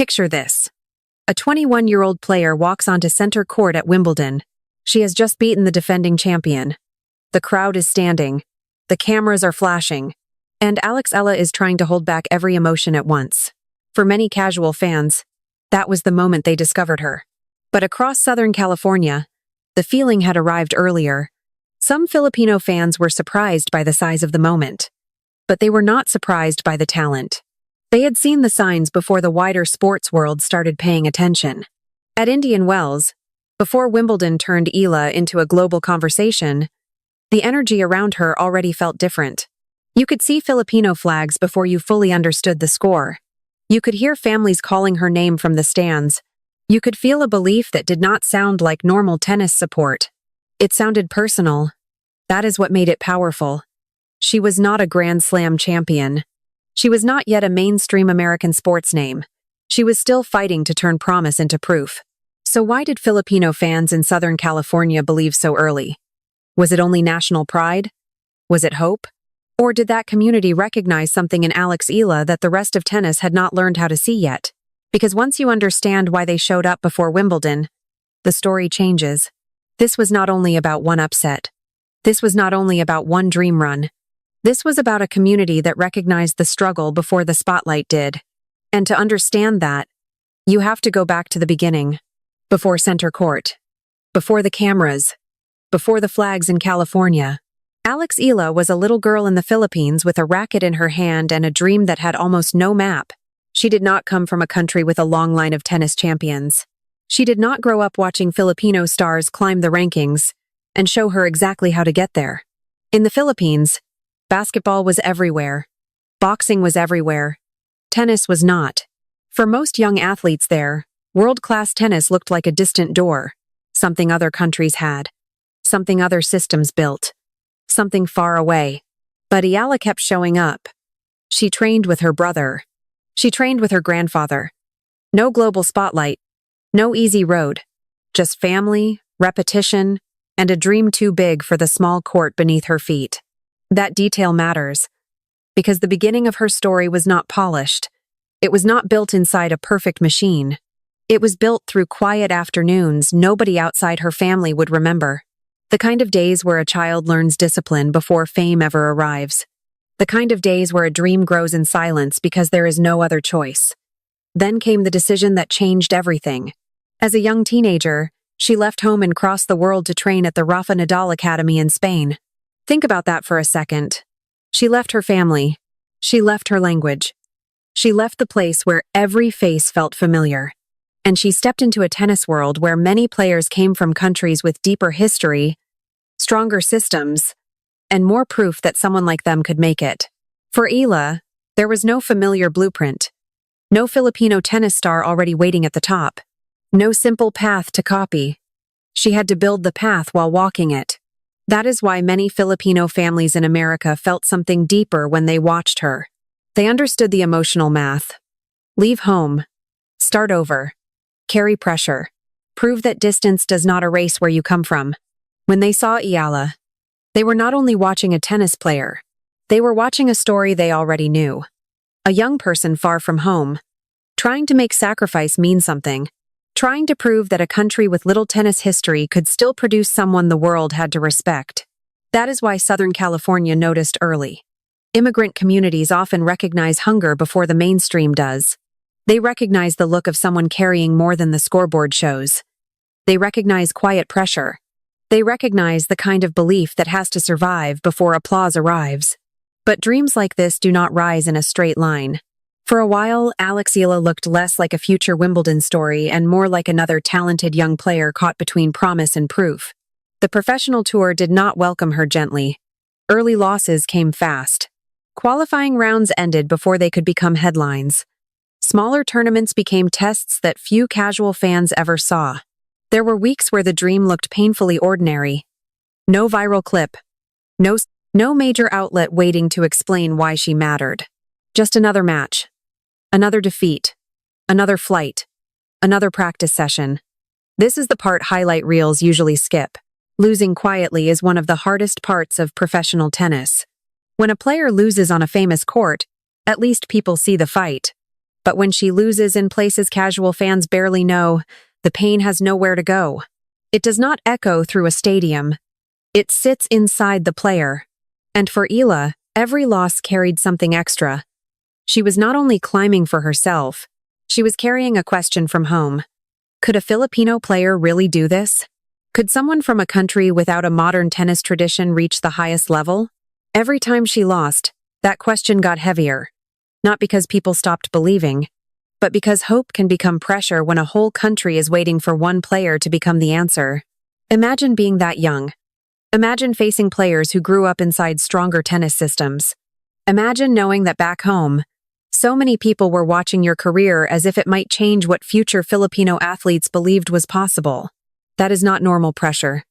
Picture this. A 21-year-old player walks onto center court at Wimbledon. She has just beaten the defending champion. The crowd is standing. The cameras are flashing. And Eala is trying to hold back every emotion at once. For many casual fans, that was the moment they discovered her. But across Southern California, the feeling had arrived earlier. Some Filipino fans were surprised by the size of the moment. But they were not surprised by the talent. They had seen the signs before the wider sports world started paying attention. At Indian Wells, before Wimbledon turned Eala into a global conversation, the energy around her already felt different. You could see Filipino flags before you fully understood the score. You could hear families calling her name from the stands. You could feel a belief that did not sound like normal tennis support. It sounded personal. That is what made it powerful. She was not a Grand Slam champion. She was not yet a mainstream American sports name. She was still fighting to turn promise into proof. So why did Filipino fans in Southern California believe so early? Was it only national pride? Was it hope? Or did that community recognize something in Eala that the rest of tennis had not learned how to see yet? Because once you understand why they showed up before Wimbledon, the story changes. This was not only about one upset. This was not only about one dream run. This was about a community that recognized the struggle before the spotlight did. And to understand that, you have to go back to the beginning. Before center court. Before the cameras. Before the flags in California. Eala was a little girl in the Philippines with a racket in her hand and a dream that had almost no map. She did not come from a country with a long line of tennis champions. She did not grow up watching Filipino stars climb the rankings and show her exactly how to get there. In the Philippines, basketball was everywhere. Boxing was everywhere. Tennis was not. For most young athletes there, world-class tennis looked like a distant door, something other countries had, something other systems built, something far away. But Eala kept showing up. She trained with her brother. She trained with her grandfather. No global spotlight, no easy road, just family, repetition, and a dream too big for the small court beneath her feet. That detail matters, because the beginning of her story was not polished. It was not built inside a perfect machine. It was built through quiet afternoons nobody outside her family would remember. The kind of days where a child learns discipline before fame ever arrives. The kind of days where a dream grows in silence because there is no other choice. Then came the decision that changed everything. As a young teenager, she left home and crossed the world to train at the Rafa Nadal Academy in Spain. Think about that for a second. She left her family. She left her language. She left the place where every face felt familiar. And she stepped into a tennis world where many players came from countries with deeper history, stronger systems, and more proof that someone like them could make it. For Eala, there was no familiar blueprint. No Filipino tennis star already waiting at the top. No simple path to copy. She had to build the path while walking it. That is why many Filipino families in America felt something deeper when they watched her. They understood the emotional math. Leave home. Start over. Carry pressure. Prove that distance does not erase where you come from. When they saw Eala, they were not only watching a tennis player, they were watching a story they already knew. A young person far from home, trying to make sacrifice mean something, trying to prove that a country with little tennis history could still produce someone the world had to respect. That is why Southern California noticed early. Immigrant communities often recognize hunger before the mainstream does. They recognize the look of someone carrying more than the scoreboard shows. They recognize quiet pressure. They recognize the kind of belief that has to survive before applause arrives. But dreams like this do not rise in a straight line. For a while, Eala looked less like a future Wimbledon story and more like another talented young player caught between promise and proof. The professional tour did not welcome her gently. Early losses came fast. Qualifying rounds ended before they could become headlines. Smaller tournaments became tests that few casual fans ever saw. There were weeks where the dream looked painfully ordinary. No viral clip. No major outlet waiting to explain why she mattered. Just another match. Another defeat. Another flight. Another practice session. This is the part highlight reels usually skip. Losing quietly is one of the hardest parts of professional tennis. When a player loses on a famous court, at least people see the fight. But when she loses in places casual fans barely know, the pain has nowhere to go. It does not echo through a stadium. It sits inside the player. And for Eala, every loss carried something extra. She was not only climbing for herself, she was carrying a question from home. Could a Filipino player really do this? Could someone from a country without a modern tennis tradition reach the highest level? Every time she lost, that question got heavier. Not because people stopped believing, but because hope can become pressure when a whole country is waiting for one player to become the answer. Imagine being that young. Imagine facing players who grew up inside stronger tennis systems. Imagine knowing that back home, so many people were watching your career as if it might change what future Filipino athletes believed was possible. That is not normal pressure.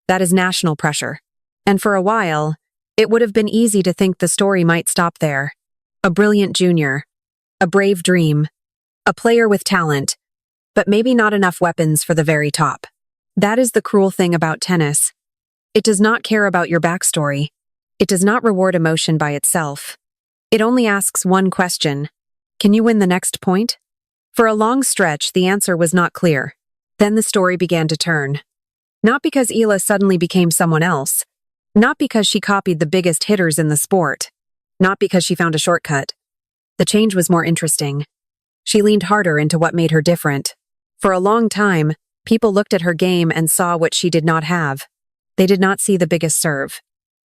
That is national pressure. And for a while, it would have been easy to think the story might stop there. A brilliant junior. A brave dream. A player with talent. But maybe not enough weapons for the very top. That is the cruel thing about tennis. It does not care about your backstory. It does not reward emotion by itself. It only asks one question. Can you win the next point? For a long stretch, the answer was not clear. Then the story began to turn. Not because Eala suddenly became someone else. Not because she copied the biggest hitters in the sport. Not because she found a shortcut. The change was more interesting. She leaned harder into what made her different. For a long time, people looked at her game and saw what she did not have. They did not see the biggest serve.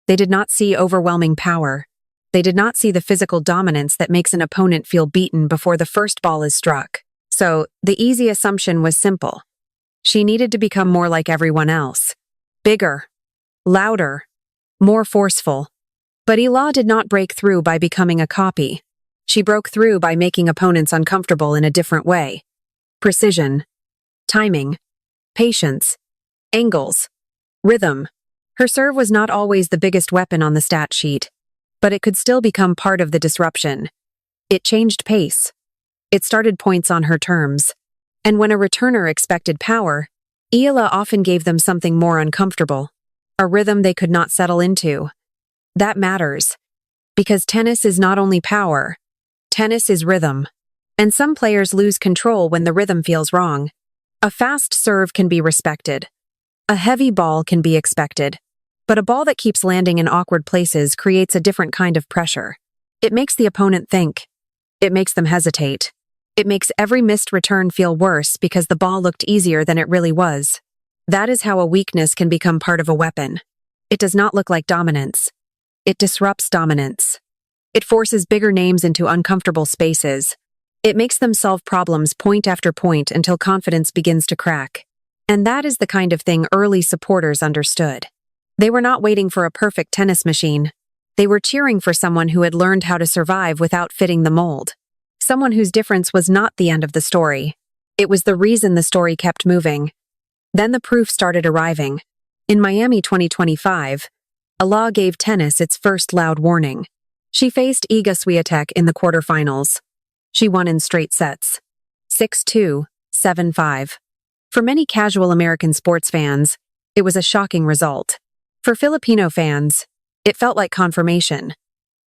They did not see overwhelming power. They did not see the physical dominance that makes an opponent feel beaten before the first ball is struck. So, the easy assumption was simple. She needed to become more like everyone else. Bigger. Louder. More forceful. But Eala did not break through by becoming a copy. She broke through by making opponents uncomfortable in a different way. Precision. Timing. Patience. Angles. Rhythm. Her serve was not always the biggest weapon on the stat sheet, but it could still become part of the disruption. It changed pace. It started points on her terms. And when a returner expected power, Eala often gave them something more uncomfortable. A rhythm they could not settle into. That matters. Because tennis is not only power. Tennis is rhythm. And some players lose control when the rhythm feels wrong. A fast serve can be respected. A heavy ball can be expected. But a ball that keeps landing in awkward places creates a different kind of pressure. It makes the opponent think. It makes them hesitate. It makes every missed return feel worse because the ball looked easier than it really was. That is how a weakness can become part of a weapon. It does not look like dominance. It disrupts dominance. It forces bigger names into uncomfortable spaces. It makes them solve problems point after point until confidence begins to crack. And that is the kind of thing early supporters understood. They were not waiting for a perfect tennis machine. They were cheering for someone who had learned how to survive without fitting the mold. Someone whose difference was not the end of the story. It was the reason the story kept moving. Then the proof started arriving. In Miami 2025, Eala gave tennis its first loud warning. She faced Iga Swiatek in the quarterfinals. She won in straight sets. 6-2, 7-5. For many casual American sports fans, it was a shocking result. For Filipino fans, it felt like confirmation.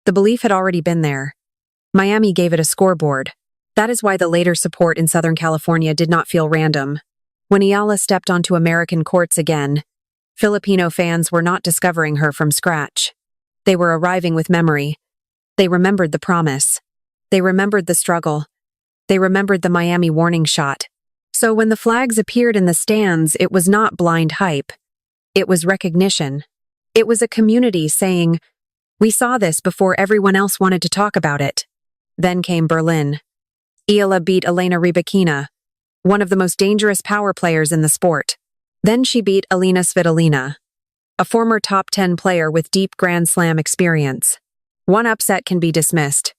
The belief had already been there. Miami gave it a scoreboard. That is why the later support in Southern California did not feel random. When Eala stepped onto American courts again, Filipino fans were not discovering her from scratch. They were arriving with memory. They remembered the promise. They remembered the struggle. They remembered the Miami warning shot. So when the flags appeared in the stands, it was not blind hype. It was recognition. It was a community saying, "We saw this before everyone else wanted to talk about it." Then came Berlin. Eala beat Elena Rybakina, one of the most dangerous power players in the sport. Then she beat Elina Svitolina, a former top 10 player with deep Grand Slam experience. One upset can be dismissed.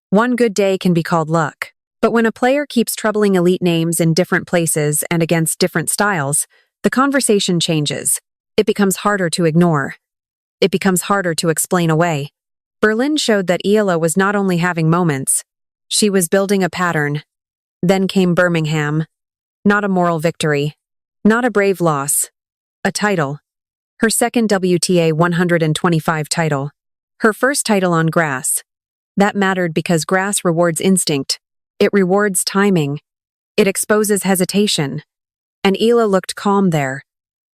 One good day can be called luck. But when a player keeps troubling elite names in different places and against different styles, the conversation changes. It becomes harder to ignore. It becomes harder to explain away. Berlin showed that Eala was not only having moments, she was building a pattern. Then came Birmingham. Not a moral victory. Not a brave loss. A title. Her second WTA 125 title. Her first title on grass. That mattered because grass rewards instinct. It rewards timing. It exposes hesitation. And Eala looked calm there.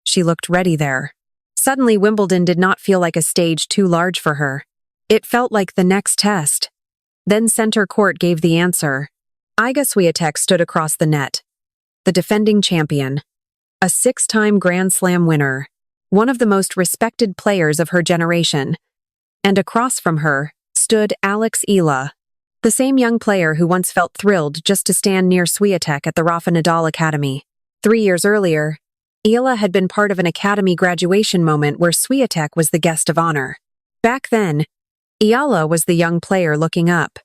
She looked ready there. Suddenly, Wimbledon did not feel like a stage too large for her. It felt like the next test. Then center court gave the answer. Iga Swiatek stood across the net. The defending champion. A 6-time Grand Slam winner. One of the most respected players of her generation. And across from her stood Eala, the same young player who once felt thrilled just to stand near Swiatek at the Rafa Nadal Academy. 3 years earlier, Eala had been part of an academy graduation moment where Swiatek was the guest of honor. Back then, Eala was the young player looking up.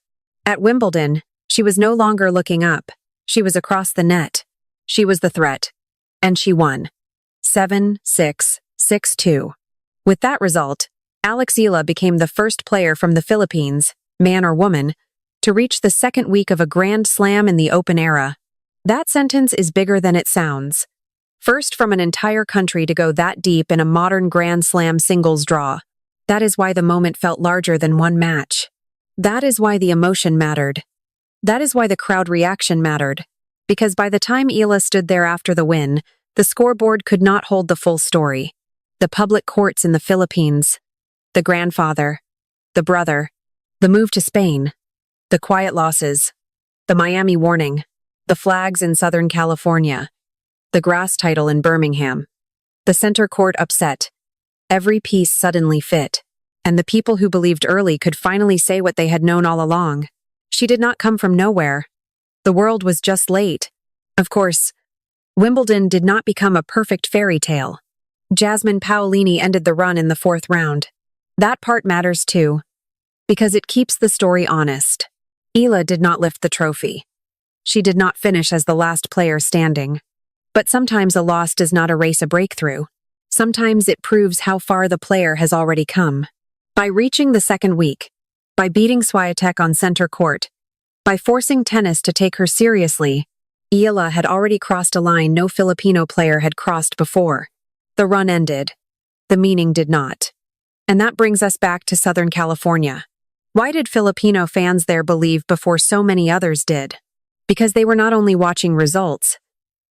At Wimbledon, she was no longer looking up. She was across the net. She was the threat. And she won. 7-6, 6-2. With that result, Eala became the first player from the Philippines, man or woman, to reach the second week of a Grand Slam in the Open era. That sentence is bigger than it sounds. First from an entire country to go that deep in a modern Grand Slam singles draw. That is why the moment felt larger than one match. That is why the emotion mattered. That is why the crowd reaction mattered. Because by the time Eala stood there after the win, the scoreboard could not hold the full story. The public courts in the Philippines, the grandfather, the brother, the move to Spain, the quiet losses, the Miami warning, the flags in Southern California, the grass title in Birmingham, the center court upset. Every piece suddenly fit, and the people who believed early could finally say what they had known all along. She did not come from nowhere. The world was just late. Of course, Wimbledon did not become a perfect fairy tale. Jasmine Paolini ended the run in the 4th round. That part matters too, because it keeps the story honest. Eala did not lift the trophy. She did not finish as the last player standing. But sometimes a loss does not erase a breakthrough. Sometimes it proves how far the player has already come. By reaching the second week, by beating Swiatek on center court, by forcing tennis to take her seriously, Eala had already crossed a line no Filipino player had crossed before. The run ended. The meaning did not. And that brings us back to Southern California. Why did Filipino fans there believe before so many others did? Because they were not only watching results,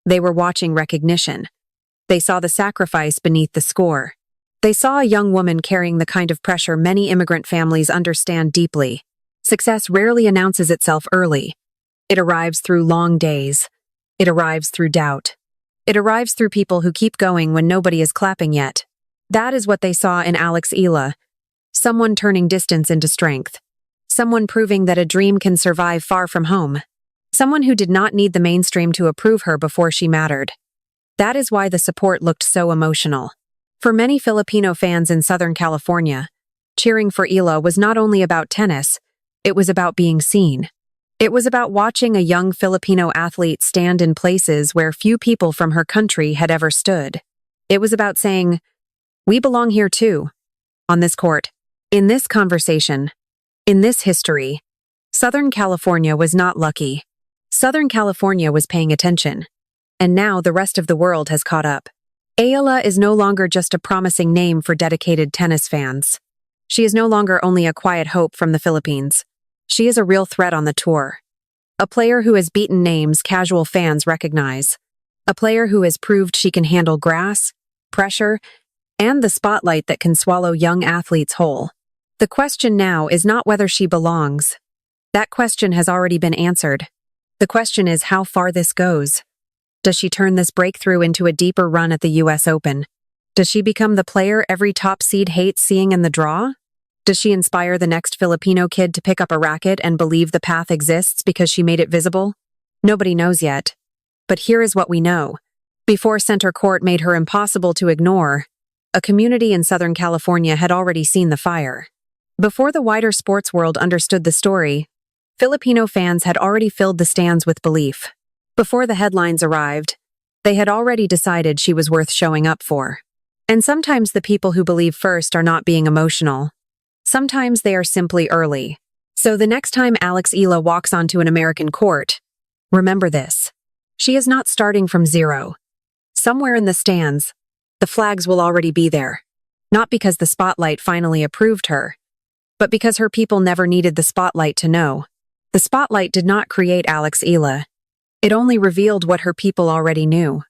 they were watching recognition. They saw the sacrifice beneath the score. They saw a young woman carrying the kind of pressure many immigrant families understand deeply. Success rarely announces itself early. It arrives through long days. It arrives through doubt. It arrives through people who keep going when nobody is clapping yet. That is what they saw in Eala. Someone turning distance into strength. Someone proving that a dream can survive far from home. Someone who did not need the mainstream to approve her before she mattered. That is why the support looked so emotional. For many Filipino fans in Southern California, cheering for Eala was not only about tennis, it was about being seen. It was about watching a young Filipino athlete stand in places where few people from her country had ever stood. It was about saying, "We belong here too. On this court. In this conversation. In this history." Southern California was not lucky. Southern California was paying attention. And now the rest of the world has caught up. Eala is no longer just a promising name for dedicated tennis fans. She is no longer only a quiet hope from the Philippines. She is a real threat on the tour. A player who has beaten names casual fans recognize. A player who has proved she can handle grass, pressure, and the spotlight that can swallow young athletes whole. The question now is not whether she belongs. That question has already been answered. The question is how far this goes. Does she turn this breakthrough into a deeper run at the US Open? Does she become the player every top seed hates seeing in the draw? Does she inspire the next Filipino kid to pick up a racket and believe the path exists because she made it visible? Nobody knows yet. But here is what we know. Before center court made her impossible to ignore, a community in Southern California had already seen the fire. Before the wider sports world understood the story, Filipino fans had already filled the stands with belief. Before the headlines arrived, they had already decided she was worth showing up for. And sometimes the people who believe first are not being emotional. Sometimes they are simply early. So the next time Eala walks onto an American court, remember this. She is not starting from zero. Somewhere in the stands, the flags will already be there. Not because the spotlight finally approved her, but because her people never needed the spotlight to know. The spotlight did not create Eala. It only revealed what her people already knew.